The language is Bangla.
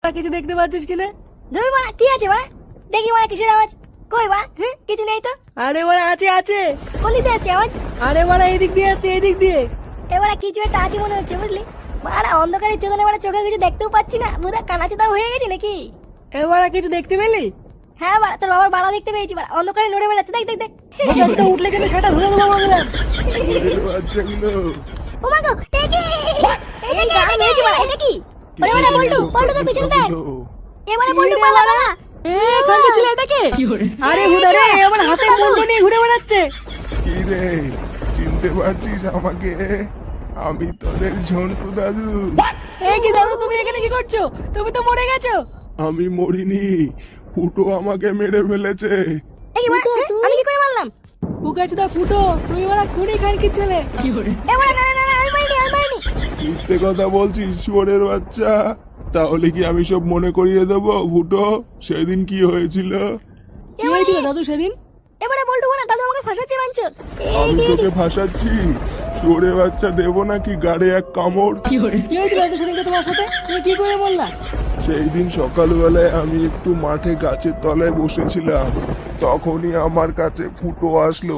বাড়া কিছু দেখতে পাচ্ছিস কিনা? ধুই বাড়া কি আছে বাড়া? দেখি বাড়া কিসের আওয়াজ? কই বাড়া? কিছু নেই তো। আরে বাড়া আছে আছে। কোন দিকে আসছে আওয়াজ? আরে বাড়া এদিক দিয়ে আসছে, এদিক দিয়ে। এবারে কিছু একটা আছে মনে হচ্ছে বুঝলি। বাড়া অন্ধকারে চোখে বাড়া চোখে কিছু দেখতেও পাচ্ছি না, পুরো কানাচোদা হয়ে গেছে নাকি? এ বাড়া কিছু দেখতে পেলি? হ্যাঁ বাড়া তোর বাবার বাড়া দেখতে পেয়েছি বাড়া, অন্ধকারে নড়ে বেড়াচ্ছে, দেখ দেখ দেখ। বোকাচোদা উঠলে কিন্তু সেটা ধরে দেবো বললাম। বাচ্চাগুলো ও মা গো, এ কি? এই গান মেরেছে বাড়া, এটা কি? ওরে বাড়া বল্টু, বল্টু তোর পিছনে দেখ। এবারে বল্টু পালা বাড়া। এ খানকে ছিল এটা কে? আরে হুদা রে, আমার হাতে মুন্ডু নিয়ে ঘুরে বেড়াচ্ছে। কি রে, চিনতে পারছিস আমাকে? আমি তোদের ঝন্টু দাদু। এই কি দাদু, তুমি এখানে কি করছো? তুমি তো মরে গেছো। আমি মরিনি, ফুটো আমাকে মেরে ফেলেছে। এই কি বাড়া, আমি কি করে মারলাম? বোকাচোদা ফুটো, তুই বাড়া খুনি খানকির ছেলে। এবারে না না না, আমি মারিনি, আমি মারিনি। মিথ্যে কথা বলছিস শুয়োরের বাচ্চা। তাহলে কি আমি সব মনে করিয়ে দেবো ফুটো? সেদিন কি হয়েছিল? কি হয়েছিল দাদু সেদিন? এবারে বল্টু বাড়া দাদু আমাকে ফাঁসাচ্ছে মানছো? আমি তোকে ফাঁসাচ্ছি? শুয়োরের বাচ্চা দেবো নাকি গাড়ে এক কামড়? কি হয়েছিল দাদু সেদিনকে তোমার সাথে? তুমি কি করে বললা? সেই দিন সকালবেলায় আমি একটু মাঠে গাছের তলায় বসেছিলাম, তখনই আমার কাছে ফুটো আসলো।